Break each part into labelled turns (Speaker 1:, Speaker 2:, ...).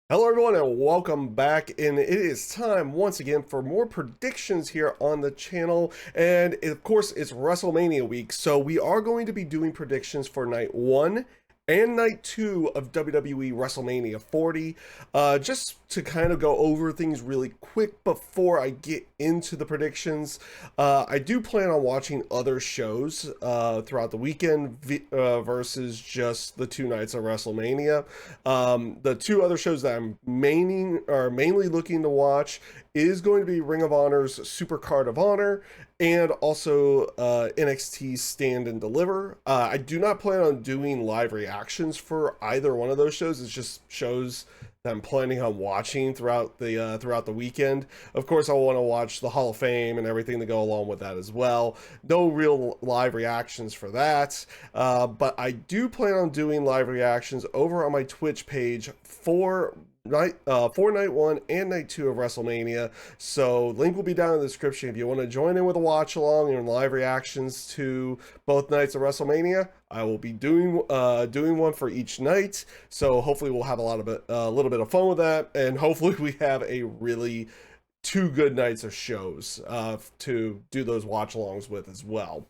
Speaker 1: Hello, everyone, and welcome back. And it is time once again for more predictions here on the channel. And of course, it's WrestleMania week, so we are going to be doing predictions for night one and night two of WWE WrestleMania 40. Just to kind of go over things really quick before I get into the predictions, I do plan on watching other shows throughout the weekend versus just the two nights of WrestleMania. The two other shows that I'm mainly looking to watch is going to be Ring of Honor's Supercard of Honor and also NXT Stand and Deliver. I do not plan on doing live reactions for either one of those shows. It's just shows that I'm planning on watching throughout the weekend. Of course, I want to watch the Hall of Fame and everything that go along with that as well. No real live reactions for that, but I do plan on doing live reactions over on my Twitch page for night one and night two of WrestleMania. So link will be down in the description if you want to join in with a watch along and live reactions to both nights of WrestleMania. I will be doing one for each night. So hopefully we'll have a little bit of fun with that, and hopefully we have a really two good nights of shows to do those watch alongs with as well.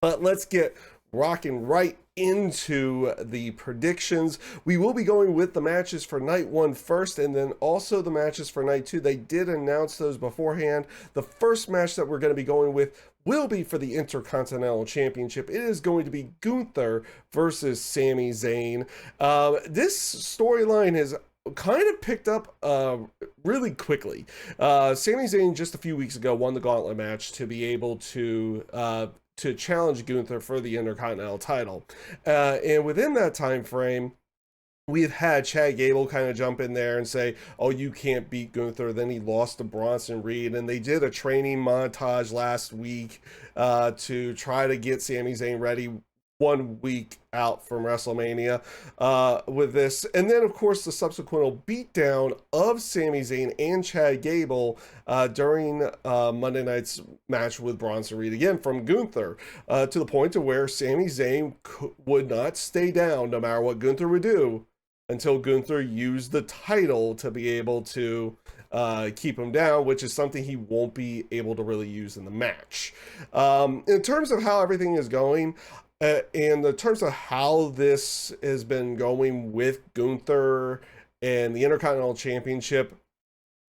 Speaker 1: But let's get rocking right into the predictions. We will be going with the matches for night one first, and then also the matches for night two. They did announce those beforehand. The first match that we're going to be going with will be for the Intercontinental Championship. It is going to be Gunther versus Sami Zayn. This storyline has kind of picked up really quickly. Sami Zayn just a few weeks ago won the gauntlet match to be able to challenge Gunther for the Intercontinental title. And within that time frame, we've had Chad Gable kind of jump in there and say, oh, you can't beat Gunther. Then he lost to Bronson Reed. And they did a training montage last week to try to get Sami Zayn ready 1 week out from WrestleMania with this. And then, of course, the subsequent beatdown of Sami Zayn and Chad Gable during Monday night's match with Bronson Reed, again from Gunther, to the point to where Sami Zayn would not stay down no matter what Gunther would do until Gunther used the title to be able to keep him down, which is something he won't be able to really use in the match. In terms of how everything is going, in the terms of how this has been going with Gunther and the Intercontinental Championship,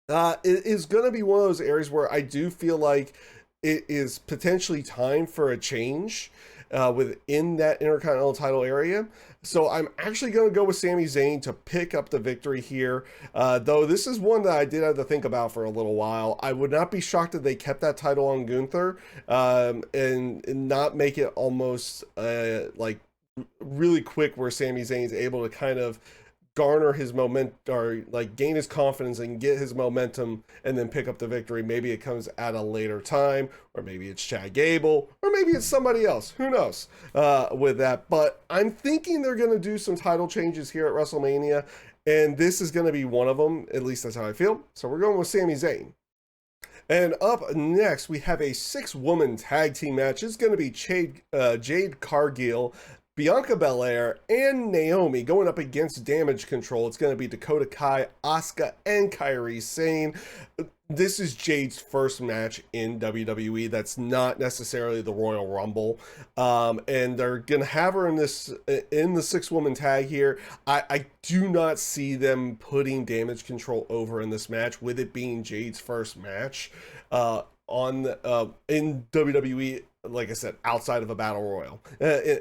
Speaker 1: it is going to be one of those areas where I do feel like it is potentially time for a change within that Intercontinental title area. So I'm actually going to go with Sami Zayn to pick up the victory here. Though this is one that I did have to think about for a little while. I would not be shocked if they kept that title on Gunther and not make it almost like really quick where Sami Zayn is able to kind of garner his moment or like gain his confidence and get his momentum and then pick up the victory. Maybe it comes at a later time, or maybe it's Chad Gable, or maybe it's somebody else. Who knows with that? But I'm thinking they're going to do some title changes here at WrestleMania, and this is going to be one of them. At least that's how I feel. So we're going with Sami Zayn. And up next, we have a 6-woman tag team match. It's going to be Jade Cargill, Bianca Belair, and Naomi going up against Damage Control. It's going to be Dakota Kai, Asuka, and Kairi Sane. This is Jade's first match in WWE. That's not necessarily the Royal Rumble. And they're going to have her in the 6-woman tag here. I do not see them putting Damage Control over in this match, with it being Jade's first match in WWE, like I said, outside of a battle royal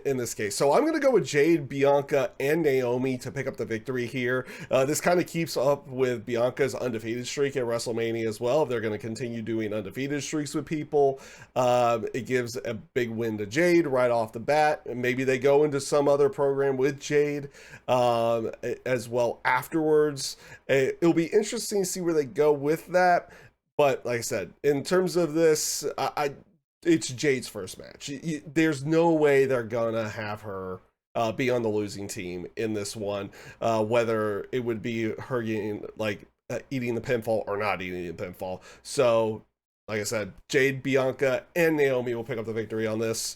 Speaker 1: in this case. So I'm going to go with Jade, Bianca, and Naomi to pick up the victory here. This kind of keeps up with Bianca's undefeated streak at WrestleMania as well. If they're going to continue doing undefeated streaks with people, it gives a big win to Jade right off the bat. Maybe they go into some other program with Jade as well afterwards. It'll be interesting to see where they go with that. But like I said, in terms of this, it's Jade's first match. There's no way they're gonna have her be on the losing team in this one, whether it would be her getting eating the pinfall or not eating the pinfall. So, like I said, Jade, Bianca, and Naomi will pick up the victory on this.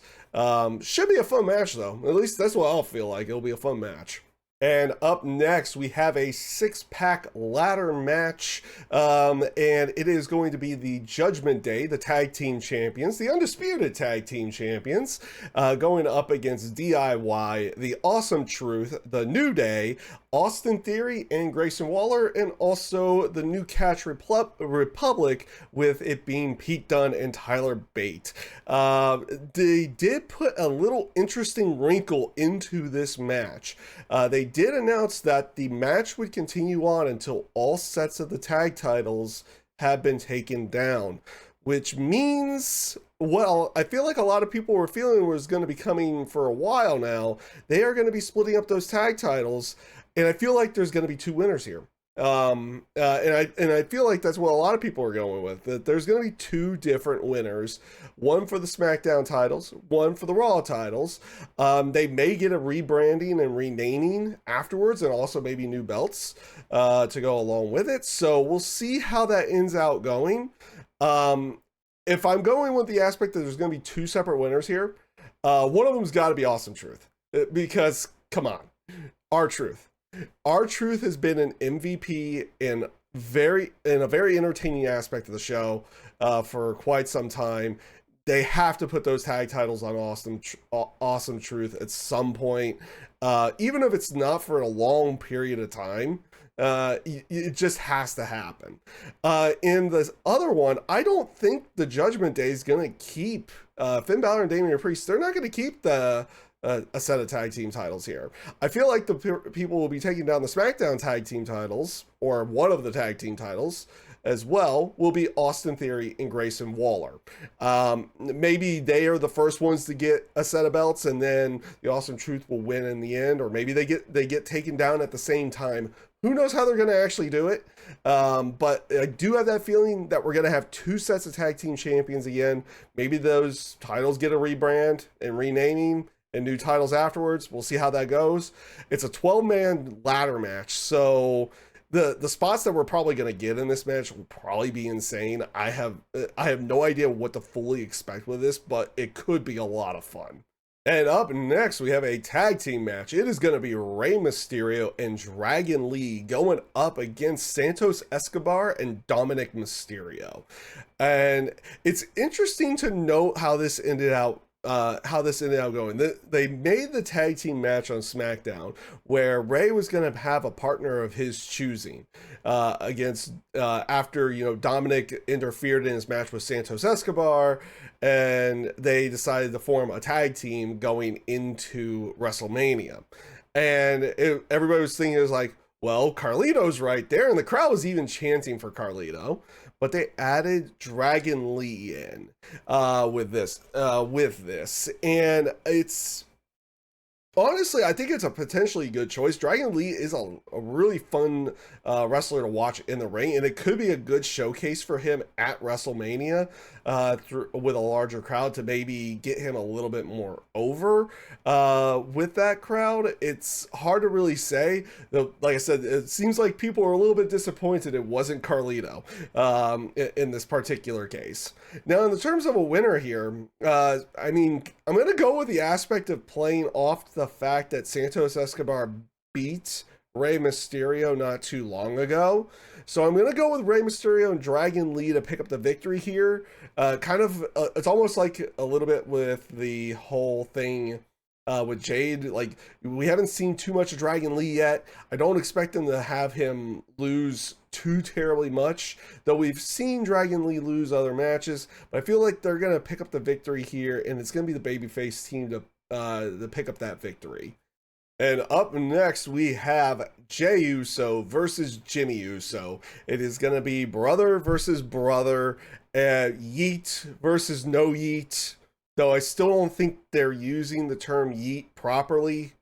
Speaker 1: Should be a fun match though. At least that's what I'll feel like. It'll be a fun match. And up next, we have a six-pack ladder match, and it is going to be the Judgment Day, the tag team champions, the undisputed tag team champions, going up against DIY, the Awesome Truth, the New Day, Austin Theory, and Grayson Waller, and also the New Catch Republic, with it being Pete Dunne and Tyler Bate. They did put a little interesting wrinkle into this match. They did announce that the match would continue on until all sets of the tag titles have been taken down, which means, well, I feel like a lot of people were feeling was going to be coming for a while now. They are going to be splitting up those tag titles, and I feel like there's going to be two winners here. And I feel like that's what a lot of people are going with, that there's going to be two different winners, one for the SmackDown titles, one for the Raw titles. They may get a rebranding and renaming afterwards, and also maybe new belts to go along with it. So we'll see how that ends out going. If I'm going with the aspect that there's going to be two separate winners here, one of them's got to be Awesome Truth, because come on, R-Truth. R-Truth has been an MVP in a very entertaining aspect of the show for quite some time. They have to put those tag titles on Awesome Truth at some point, even if it's not for a long period of time. It just has to happen. In this other one, I don't think the Judgment Day is going to keep Finn Balor and Damian Priest. They're not going to keep a set of tag team titles here. I feel like the people will be taking down the SmackDown tag team titles, or one of the tag team titles as well, will be Austin Theory and Grayson Waller. Maybe they are the first ones to get a set of belts, and then the Awesome Truth will win in the end, or maybe they get taken down at the same time. Who knows how they're going to actually do it? But I do have that feeling that we're going to have two sets of tag team champions again. Maybe those titles get a rebrand and renaming, and new titles afterwards. We'll see how that goes. It's a 12-man ladder match, so the spots that we're probably going to get in this match will probably be insane. I have no idea what to fully expect with this, but it could be a lot of fun. And up next, we have a tag team match. It is going to be Rey Mysterio and Dragon Lee going up against Santos Escobar and Dominic Mysterio. And it's interesting to note how this ended out going. They made the tag team match on SmackDown where Rey was going to have a partner of his choosing against after Dominic interfered in his match with Santos Escobar, and they decided to form a tag team going into WrestleMania. And everybody was thinking, it was like, well, Carlito's right there, and the crowd was even chanting for Carlito. But they added Dragon Lee in with this, and it's honestly, I think it's a potentially good choice. Dragon Lee is a really fun wrestler to watch in the ring, and it could be a good showcase for him at WrestleMania with a larger crowd to maybe get him a little bit more over with that crowd. It's hard to really say. Like I said, it seems like people are a little bit disappointed it wasn't Carlito in this particular case. Now, in the terms of a winner here, I mean, I'm going to go with the aspect of playing off the fact that Santos Escobar beat Rey Mysterio not too long ago. So I'm going to go with Rey Mysterio and Dragon Lee to pick up the victory here. It's almost like a little bit with the whole thing with Jade. Like, we haven't seen too much of Dragon Lee yet. I don't expect them to have him lose too terribly much, though we've seen Dragon Lee lose other matches. But I feel like they're going to pick up the victory here, and it's going to be the babyface team to pick up that victory. And up next, we have Jey Uso versus Jimmy Uso. It is going to be brother versus brother, yeet versus no yeet. Though I still don't think they're using the term yeet properly.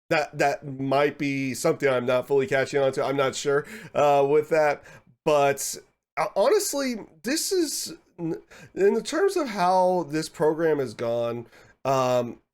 Speaker 1: That might be something I'm not fully catching on to. I'm not sure with that. But honestly, this is, in the terms of how this program has gone,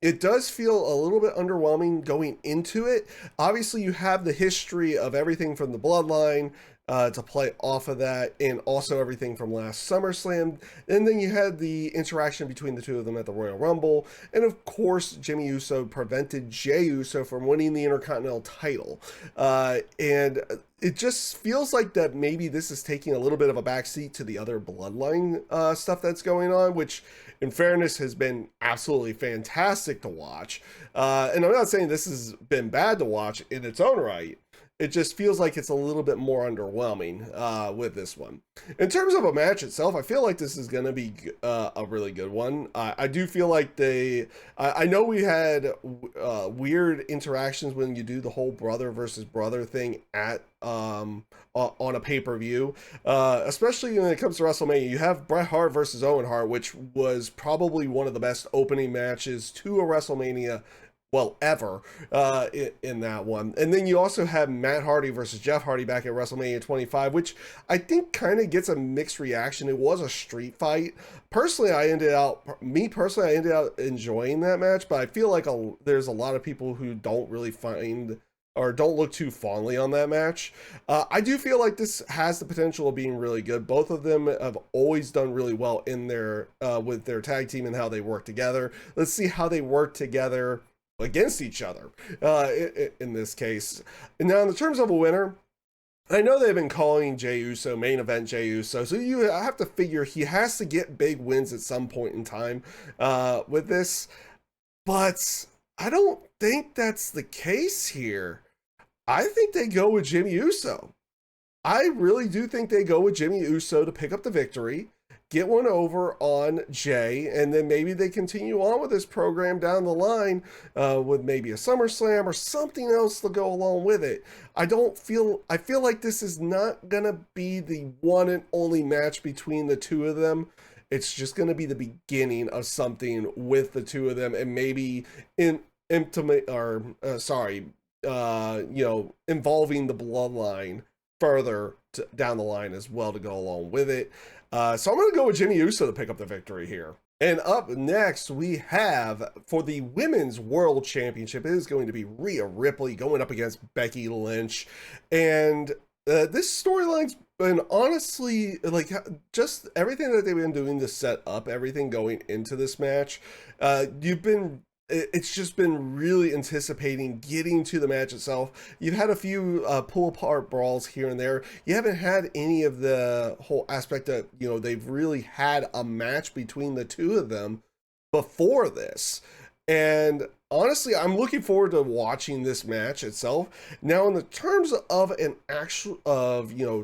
Speaker 1: it does feel a little bit underwhelming going into it. Obviously, you have the history of everything from the Bloodline to play off of that, and also everything from last SummerSlam. And then you had the interaction between the two of them at the Royal Rumble. And of course, Jimmy Uso prevented Jey Uso from winning the Intercontinental title. And it just feels like that maybe this is taking a little bit of a backseat to the other Bloodline stuff that's going on, which in fairness has been absolutely fantastic to watch. And I'm not saying this has been bad to watch in its own right. It just feels like it's a little bit more underwhelming with this one. In terms of a match itself, I feel like this is going to be a really good one. I do feel like I know we had weird interactions when you do the whole brother versus brother thing at on a pay-per-view, especially when it comes to WrestleMania. You have Bret Hart versus Owen Hart, which was probably one of the best opening matches to a WrestleMania, well, ever, in that one. And then you also have Matt Hardy versus Jeff Hardy back at WrestleMania 25, which I think kind of gets a mixed reaction. It was a street fight. I ended out enjoying that match, but I feel like there's a lot of people who don't really find or don't look too fondly on that match. I do feel like this has the potential of being really good. Both of them have always done really well in their with their tag team and how they work together. Let's see how they work together against each other in this case. And now, in the terms of a winner, I know they've been calling Jey Uso main event Jey Uso, so you have to figure he has to get big wins at some point in time with this. But I don't think that's the case here. I think they go with Jimmy Uso. I really do think they go with Jimmy Uso to pick up the victory, get one over on Jey, and then maybe they continue on with this program down the line with maybe a SummerSlam or something else to go along with it. I feel like this is not gonna be the one and only match between the two of them. It's just gonna be the beginning of something with the two of them, and maybe involving the Bloodline further down the line as well to go along with it. So I'm going to go with Jimmy Uso to pick up the victory here. And up next, we have, for the Women's World Championship, it is going to be Rhea Ripley going up against Becky Lynch. And this storyline's been honestly, like, just everything that they've been doing to set up everything going into this match. It's just been really anticipating getting to the match itself. You've had a few pull apart brawls here and there. You haven't had any of the whole aspect of, they've really had a match between the two of them before this. And honestly, I'm looking forward to watching this match itself. Now, in the terms of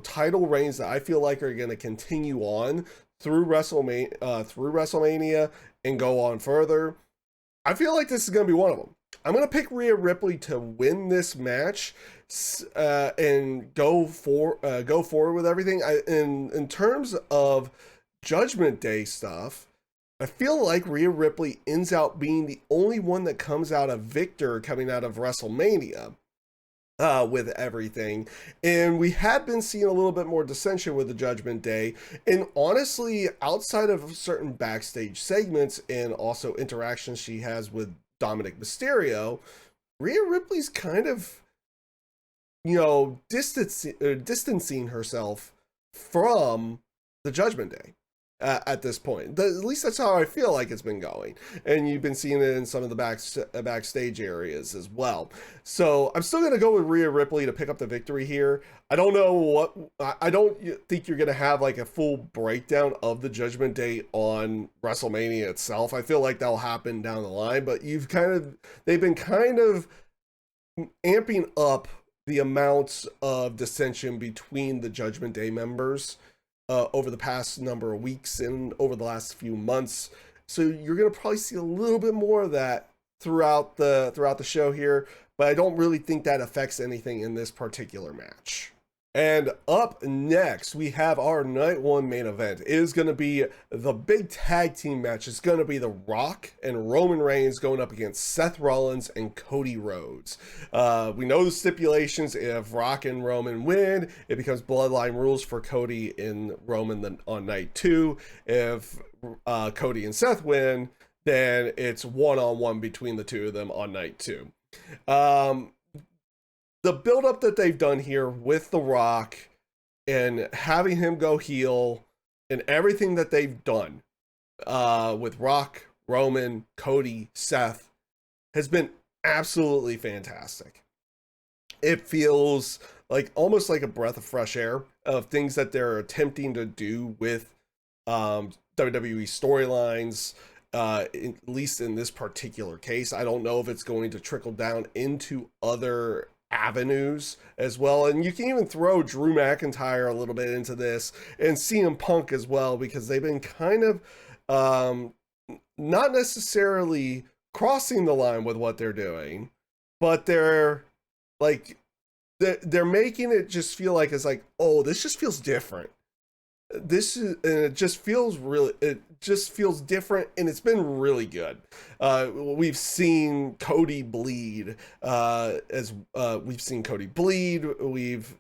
Speaker 1: title reigns that I feel like are going to continue on through WrestleMania and go on further, I feel like this is going to be one of them. I'm going to pick Rhea Ripley to win this match and go forward with everything. In terms of Judgment Day stuff, I feel like Rhea Ripley ends out being the only one that comes out a victor coming out of WrestleMania with everything. And we have been seeing a little bit more dissension with the Judgment Day. And honestly, outside of certain backstage segments and also interactions she has with Dominic Mysterio, Rhea Ripley's kind of, distancing herself from the Judgment Day. At this point, at least that's how I feel like it's been going, and you've been seeing it in some of the backstage areas as well. So I'm still going to go with Rhea Ripley to pick up the victory here. I don't think you're going to have like a full breakdown of the Judgment Day on WrestleMania itself. I feel like that'll happen down the line, but they've been kind of amping up the amounts of dissension between the Judgment Day members over the past number of weeks and over the last few months. So you're going to probably see a little bit more of that throughout the show here, but I don't really think that affects anything in this particular match. And up next, we have our night one main event. It is going to be the big tag team match. It's going to be The Rock and Roman Reigns going up against Seth Rollins and Cody Rhodes. We know the stipulations. If Rock and Roman win, it becomes Bloodline rules for Cody and Roman on night two. If Cody and Seth win, then it's one-on-one between the two of them on night two. Um, the build-up that they've done here with The Rock and having him go heel and everything that they've done with Rock, Roman, Cody, Seth has been absolutely fantastic. It feels like almost like a breath of fresh air of things that they're attempting to do with WWE storylines. At least in this particular case, I don't know if it's going to trickle down into other avenues as well. And you can even throw Drew McIntyre a little bit into this and CM Punk as well, because they've been kind of not necessarily crossing the line with what they're doing, but they're like they're making it just feel like it's like, oh, this just feels different. This is, and it just feels really, it just feels different, and it's been really good. We've seen Cody bleed, as we've seen Cody bleed.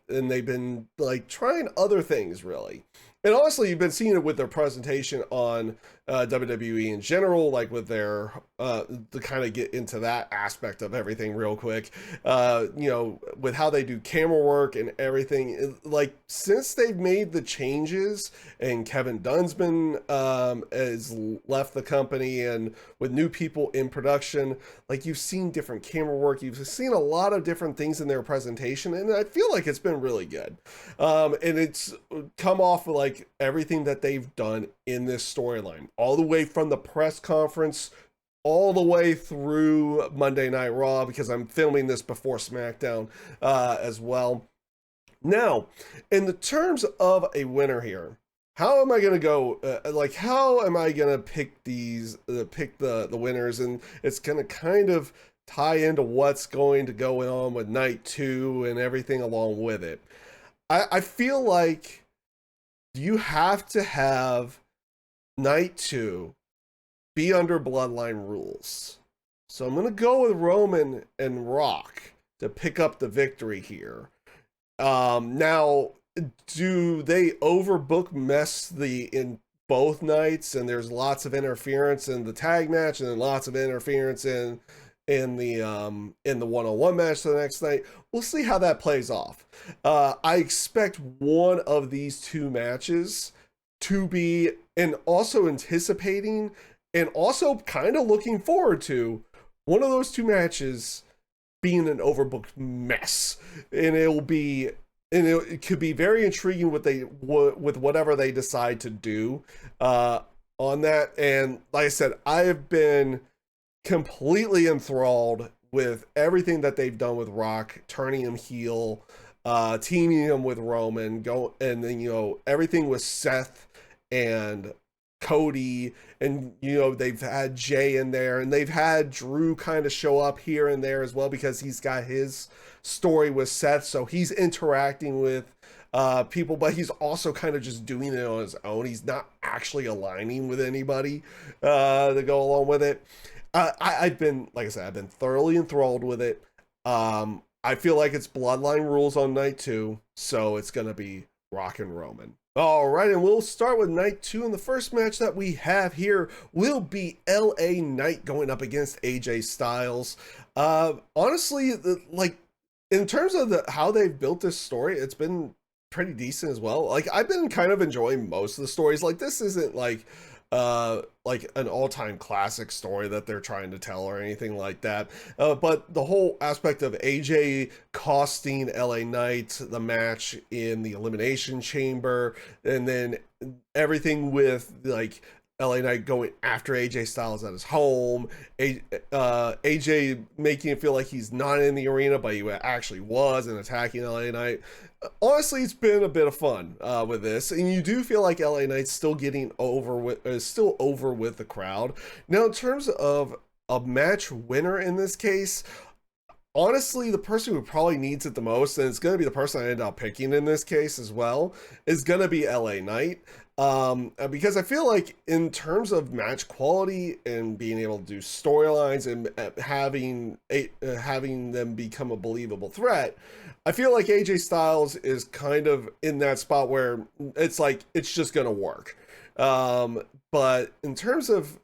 Speaker 1: And they've been like trying other things really. And honestly, you've been seeing it with their presentation on WWE in general, like with their to kind of get into that aspect of everything real quick. With how they do camera work and everything. Like since they've made the changes and Kevin Dunn's been has left the company, and with new people in production, like you've seen different camera work, you've seen a lot of different things in their presentation, and I feel like it's been really good. And it's come off of like everything that they've done in this storyline, all the way from the press conference all the way through Monday Night Raw, because I'm filming this before SmackDown as well. Now, in the terms of a winner here, how am I gonna go? How am I gonna pick the winners? And it's gonna kind of tie into what's going to go on with night two and everything along with it. I feel like you have to have night two be under bloodline rules. So I'm gonna go with Roman and Rock to pick up the victory here. Now, do they overbook mess in both nights, and there's lots of interference in the tag match, and then lots of interference in the one-on-one match the next night? We'll see how that plays off. I expect one of these two matches to be, and also anticipating and also kind of looking forward to one of those two matches being an overbooked mess. And it could be very intriguing with whatever they decide to do on that. And like I said, I have been completely enthralled with everything that they've done with Rock, turning him heel, teaming him with Roman, and then everything with Seth and Cody, and they've had Jay in there, and they've had Drew kind of show up here and there as well, because he's got his story with Seth, so he's interacting with people, but he's also kind of just doing it on his own. He's not actually aligning with anybody to go along with it. I've been, like I said, I've been thoroughly enthralled with it. I feel like it's bloodline rules on night two, so it's gonna be Rock and Roman. All right, and we'll start with night two, and the first match that we have here will be LA Knight going up against AJ Styles. Honestly, like in terms of how they've built this story, it's been pretty decent as well. Like I've been kind of enjoying most of the stories. Like this isn't like an all-time classic story that they're trying to tell or anything like that, but the whole aspect of AJ costing LA Knight the match in the Elimination Chamber, and then everything with like LA Knight going after AJ Styles at his home, AJ making it feel like he's not in the arena, but he actually was, and attacking LA Knight. Honestly, it's been a bit of fun with this, and you do feel like LA Knight's still over with the crowd. Now, in terms of a match winner in this case, honestly, the person who probably needs it the most, and it's going to be the person I end up picking in this case as well, is going to be LA Knight. Because I feel like in terms of match quality and being able to do storylines and having them become a believable threat, I feel like AJ Styles is kind of in that spot where it's like it's just gonna work. But in terms of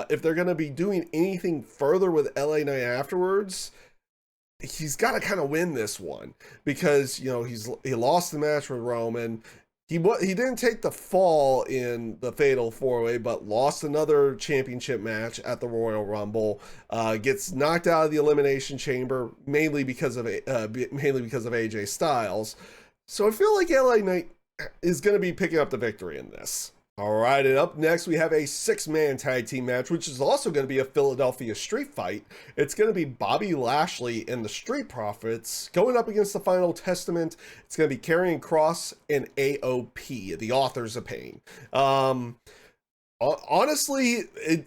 Speaker 1: if they're gonna be doing anything further with LA Knight afterwards, he's got to kind of win this one because he lost the match with Roman. He didn't take the fall in the Fatal 4-Way, but lost another championship match at the Royal Rumble. Gets knocked out of the Elimination Chamber mainly because of AJ Styles. So I feel like LA Knight is going to be picking up the victory in this. All right, and up next we have a 6-man tag team match, which is also going to be a Philadelphia street fight. It's going to be Bobby Lashley and the Street Profits going up against the Final Testament. It's going to be Karrion Kross and AOP, the Authors of Pain. Honestly,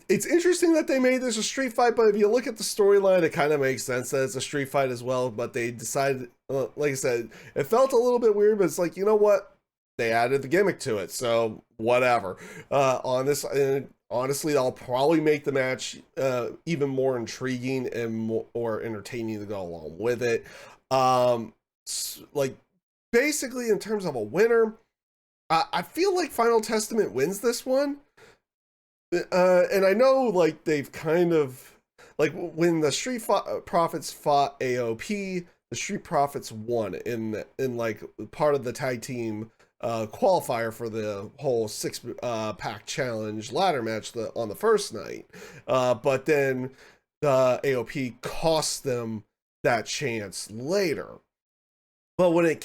Speaker 1: it's interesting that they made this a street fight, but if you look at the storyline, it kind of makes sense that it's a street fight as well. But they decided, like I said, it felt a little bit weird, but it's like, you know what? They added the gimmick to it, so whatever. Honestly, I'll probably make the match even more intriguing and more entertaining to go along with it. Like, basically, in terms of a winner, I feel like Final Testament wins this one. And I know, like, they've kind of, like, when the Street Profits fought AOP, the Street Profits won in like part of the tag team qualifier for the whole 6-pack challenge ladder match on the first night. But then the AOP cost them that chance later. But when it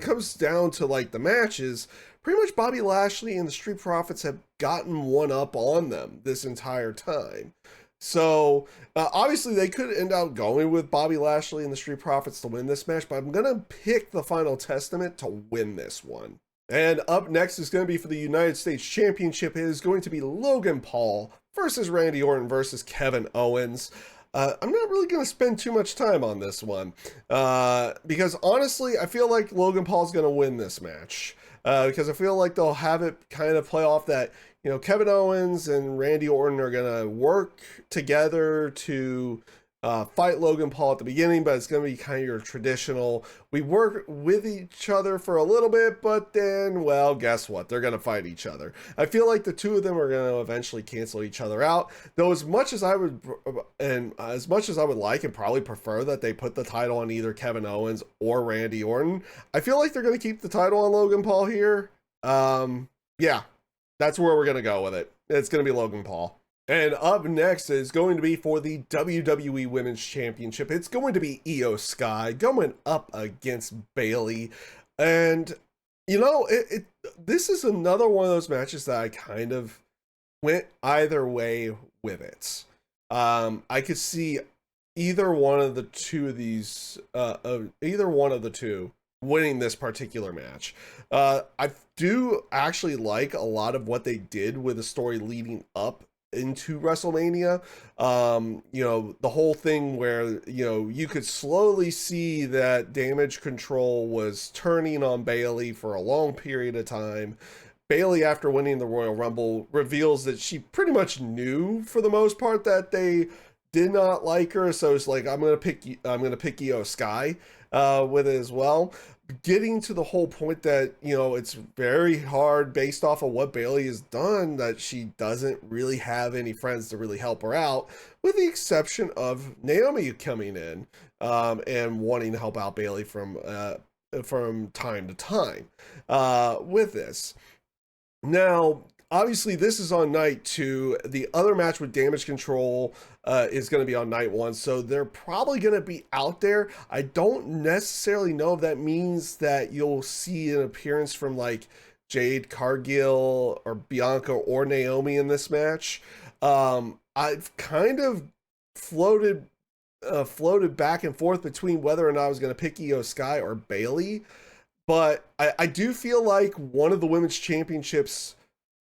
Speaker 1: comes down to like the matches, pretty much Bobby Lashley and the Street Profits have gotten one up on them this entire time. So obviously they could end up going with Bobby Lashley and the Street Profits to win this match, but I'm going to pick the Final Testament to win this one. And up next is going to be for the United States Championship. It is going to be Logan Paul versus Randy Orton versus Kevin Owens. I'm not really going to spend too much time on this one because honestly, I feel like Logan Paul's going to win this match because I feel like they'll have it kind of play off that, Kevin Owens and Randy Orton are going to work together to fight Logan Paul at the beginning, but it's going to be kind of your traditional, we work with each other for a little bit, but then, well, guess what? They're going to fight each other. I feel like the two of them are going to eventually cancel each other out, though as much as I would like and probably prefer that they put the title on either Kevin Owens or Randy Orton, I feel like they're going to keep the title on Logan Paul here. Yeah. That's where we're going to go with it. It's going to be Logan Paul. And up next is going to be for the WWE Women's Championship. It's going to be Io Sky going up against Bayley. And, this is another one of those matches that I kind of went either way with it. I could see either one of the two winning this particular match. I do actually like a lot of what they did with the story leading up into WrestleMania. The whole thing where, you could slowly see that Damage Control was turning on Bayley for a long period of time. Bayley, after winning the Royal Rumble, reveals that she pretty much knew for the most part that they did not like her. So it's like, I'm gonna pick Io Sky with it as well. Getting to the whole point that, it's very hard based off of what Bayley has done that she doesn't really have any friends to really help her out, with the exception of Naomi coming in and wanting to help out Bayley from time to time with this. Now, obviously, this is on night 2. The other match with Damage Control is going to be on night 1, so they're probably going to be out there. I don't necessarily know if that means that you'll see an appearance from like Jade Cargill or Bianca or Naomi in this match. I've kind of floated back and forth between whether or not I was going to pick Io Sky or Bayley, but I do feel like one of the women's championships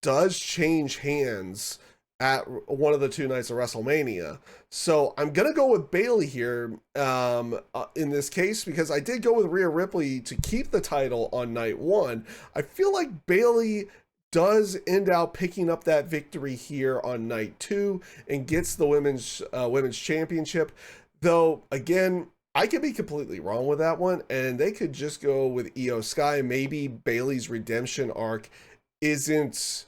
Speaker 1: does change hands at one of the 2 nights of WrestleMania. So I'm going to go with Bayley here in this case, because I did go with Rhea Ripley to keep the title on night 1. I feel like Bayley does end out picking up that victory here on night 2 and gets the women's championship. Though, again, I could be completely wrong with that one, and they could just go with Io Sky. Maybe Bayley's redemption arc isn't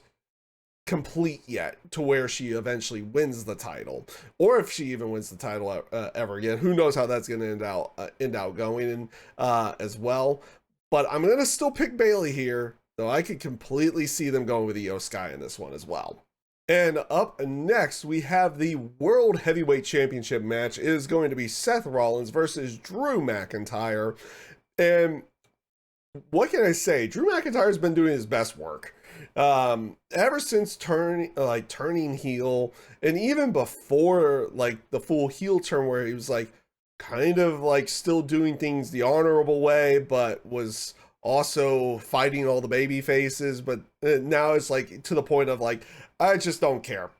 Speaker 1: complete yet to where she eventually wins the title, or if she even wins the title ever again. Who knows how that's going to end out going in as well. But I'm going to still pick Bayley here, though I could completely see them going with Io Sky in this one as well. And up next, we have the World Heavyweight Championship match. It is going to be Seth Rollins versus Drew McIntyre. And what can I say? Drew McIntyre's been doing his best work. Ever since turning heel, and even before like the full heel turn where he was like kind of like still doing things the honorable way, but was also fighting all the baby faces. But now it's like to the point of like, I just don't care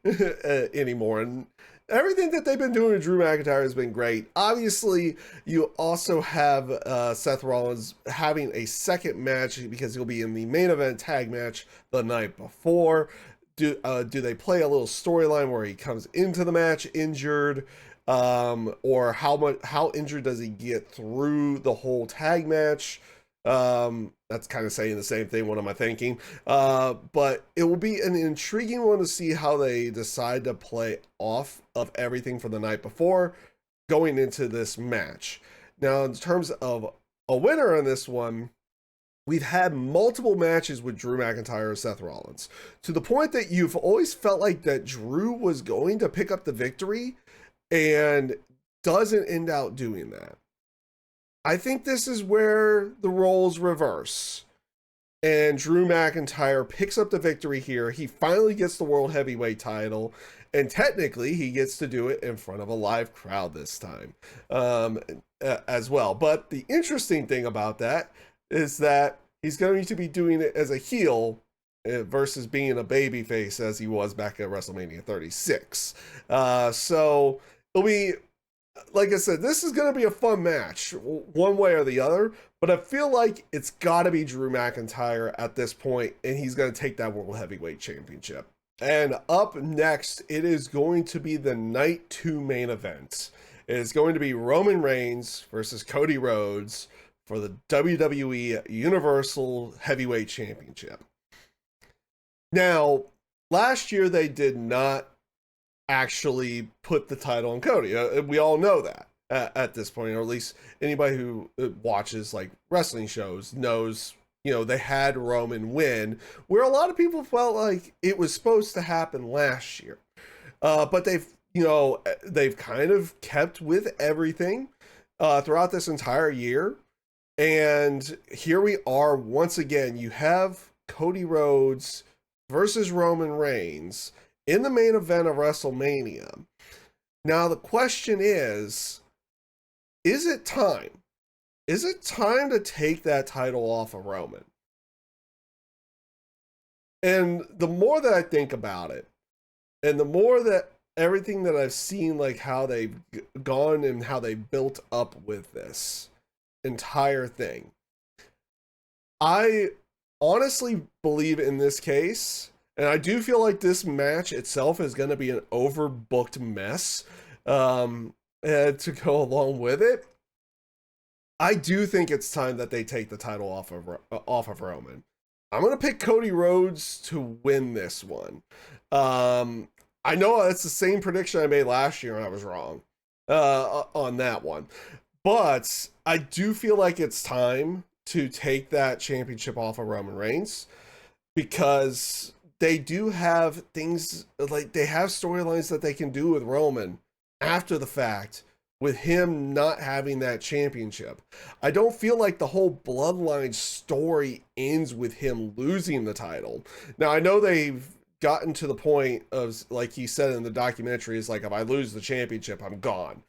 Speaker 1: anymore. And everything that they've been doing with Drew McIntyre has been great. Obviously, you also have Seth Rollins having a second match because he'll be in the main event tag match the night before. Do they play a little storyline where he comes into the match injured? Or how injured does he get through the whole tag match? That's kind of saying the same thing. What am I thinking? But it will be an intriguing one to see how they decide to play off of everything from the night before going into this match. Now, in terms of a winner on this one, we've had multiple matches with Drew McIntyre and Seth Rollins to the point that you've always felt like that Drew was going to pick up the victory and doesn't end out doing that. I think this is where the roles reverse and Drew McIntyre picks up the victory here. He finally gets the World Heavyweight title, and technically he gets to do it in front of a live crowd this time as well. But the interesting thing about that is that he's going to be doing it as a heel versus being a babyface as he was back at WrestleMania 36. So it'll be, like I said, this is going to be a fun match, one way or the other, but I feel like it's got to be Drew McIntyre at this point, and he's going to take that World Heavyweight Championship. And up next, it is going to be the Night 2 main event. It is going to be Roman Reigns versus Cody Rhodes for the WWE Universal Heavyweight Championship. Now, last year they did not actually put the title on Cody. We all know that at this point, or at least anybody who watches like wrestling shows knows, you know, they had Roman win, where a lot of people felt like it was supposed to happen last year. But they've kind of kept with everything throughout this entire year. And here we are once again. You have Cody Rhodes versus Roman Reigns in the main event of WrestleMania. Now the question is it time? Is it time to take that title off of Roman? And the more that I think about it, and the more that everything that I've seen, like how they've gone and how they built up with this entire thing, I honestly believe in this case, and I do feel like this match itself is going to be an overbooked mess to go along with it. I do think it's time that they take the title off of Roman. I'm going to pick Cody Rhodes to win this one. I know that's the same prediction I made last year and I was wrong on that one. But I do feel like it's time to take that championship off of Roman Reigns, because they do have things, like they have storylines that they can do with Roman after the fact with him not having that championship. I don't feel like the whole bloodline story ends with him losing the title. Now, I know they've gotten to the point of, like he said in the documentary, is like, if I lose the championship, I'm gone.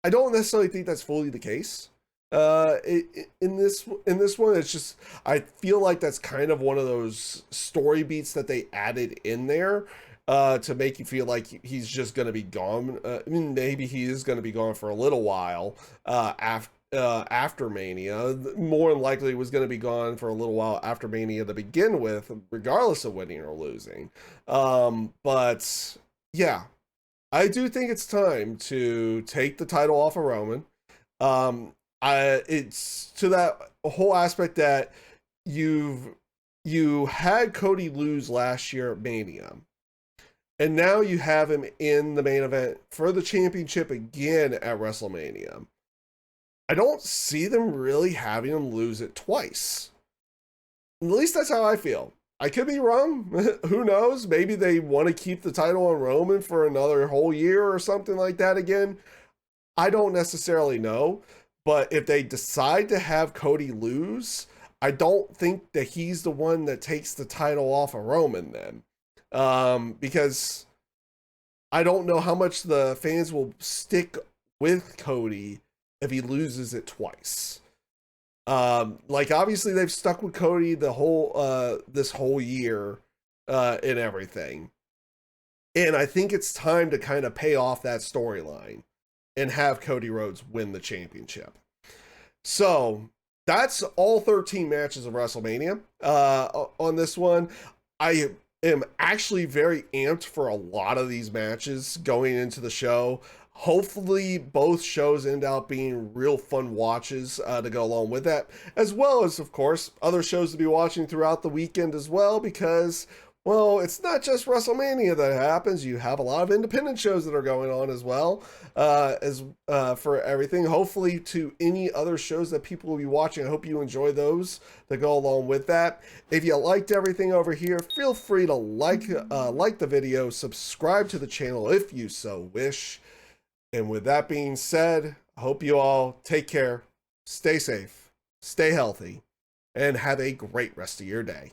Speaker 1: I don't necessarily think that's fully the case. In this one, it's just, I feel like that's kind of one of those story beats that they added in there to make you feel like he's just going to be gone. I mean, maybe he is going to be gone for a little while after Mania. More than likely was going to be gone for a little while after Mania to begin with, regardless of winning or losing. But yeah, I do think it's time to take the title off of Roman. It's to that whole aspect that you've you had Cody lose last year at Mania, and now you have him in the main event for the championship again at WrestleMania. I don't see them really having him lose it twice. At least that's how I feel. I could be wrong. Who knows? Maybe they want to keep the title on Roman for another whole year or something like that again. I don't necessarily know. But if they decide to have Cody lose, I don't think that he's the one that takes the title off of Roman then. Because I don't know how much the fans will stick with Cody if he loses it twice. Like obviously they've stuck with Cody the whole this whole year and everything. And I think it's time to kind of pay off that storyline and have Cody Rhodes win the championship. So that's all 13 matches of WrestleMania on this one. I am actually very amped for a lot of these matches going into the show. Hopefully both shows end up being real fun watches to go along with that, as well as, of course, other shows to be watching throughout the weekend as well, because, well, it's not just WrestleMania that happens. You have a lot of independent shows that are going on as well, for everything. Hopefully to any other shows that people will be watching. I hope you enjoy those that go along with that. If you liked everything over here, feel free to like the video, subscribe to the channel if you so wish. And with that being said, I hope you all take care, stay safe, stay healthy, and have a great rest of your day.